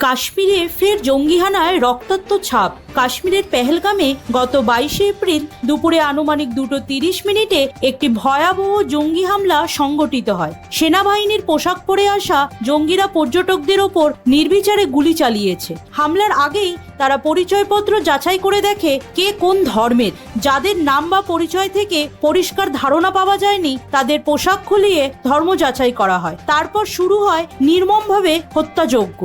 কাশ্মীরে ফের জঙ্গি হানায় রক্তাক্ত ছাপ। কাশ্মীরের পেহেলগামে গত 22শে এপ্রিল দুপুরে আনুমানিক 2:30 একটি ভয়াবহ জঙ্গি হামলা সংগঠিত হয়। সেনাবাহিনীর পোশাক পরে আসা জঙ্গিরা পর্যটকদের ওপর নির্বিচারে গুলি চালিয়েছে। হামলার আগেই তারা পরিচয়পত্র যাচাই করে দেখে কে কোন ধর্মের। যাদের নাম বা পরিচয় থেকে পরিষ্কার ধারণা পাওয়া যায়নি তাদের পোশাক খুলিয়ে ধর্ম যাচাই করা হয়। তারপর শুরু হয় নির্মমভাবে হত্যাযজ্ঞ।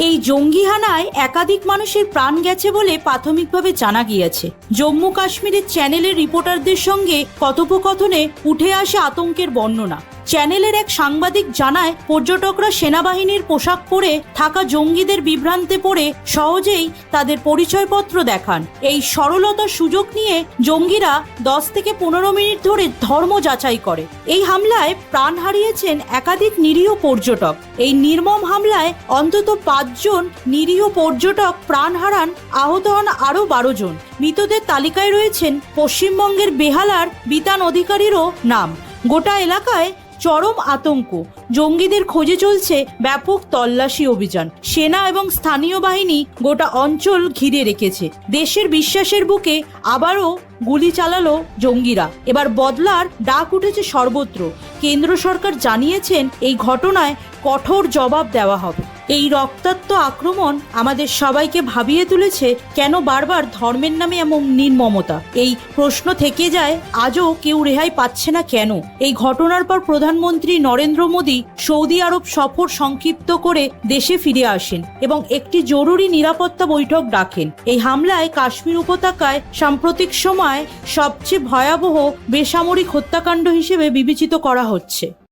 এই জঙ্গি হানায় একাধিক মানুষের প্রাণ গেছে বলে প্রাথমিকভাবে জানা গিয়েছে। জম্মু কাশ্মীরের চ্যানেলের রিপোর্টারদের সঙ্গে কথোপকথনে উঠে আসে আতঙ্কের বর্ণনা। চ্যানেলের এক সাংবাদিক জানায়, পর্যটকরা সেনাবাহিনীর পোশাক পরে থাকা জঙ্গিদের বিভ্রান্তে পড়ে সহজেই তাদের পরিচয়পত্র দেখান। এই সরলতার সুযোগ নিয়ে জঙ্গিরা 10 থেকে 15 মিনিট ধরে ধর্ম যাচাই করে। এই হামলায় প্রাণ হারিয়েছেন একাধিক নিরীহ পর্যটক। এই নির্মম হামলায় অন্তত 5 জন নিরীহ পর্যটক প্রাণ হারান, আহত হন আরও 12 জন। মৃতদের তালিকায় রয়েছেন পশ্চিমবঙ্গের বেহালার বিতান অধিকারীরও নাম। গোটা এলাকায় চরম আতঙ্ক। জঙ্গিদের খোঁজে চলছে ব্যাপক তল্লাশি অভিযান। সেনা এবং স্থানীয় বাহিনী গোটা অঞ্চল ঘিরে রেখেছে। দেশের বিশ্বাসের বুকে আবারও গুলি চালালো জঙ্গিরা। এবার বদলার ডাক উঠেছে সর্বত্র। কেন্দ্র সরকার জানিয়েছেন এই ঘটনায় কঠোর জবাব দেওয়া হবে। এই রক্তাক্ত আক্রমণ আমাদের সবাইকে ভাবিয়ে তুলেছে, কেন বারবার ধর্মের নামে এমন নির্মমতা। এই প্রশ্ন থেকে যায়, আজও কেউ রেহাই পাচ্ছে না কেন। এই ঘটনার পর প্রধানমন্ত্রী নরেন্দ্র মোদী সৌদি আরব সফর সংক্ষিপ্ত করে দেশে ফিরে আসেন এবং একটি জরুরি নিরাপত্তা বৈঠক ডাকেন। এই হামলায় কাশ্মীর উপত্যকায় সাম্প্রতিক সময় সবচেয়ে ভয়াবহ বেসামরিক হত্যাকাণ্ড হিসেবে বিবেচিত করা হচ্ছে।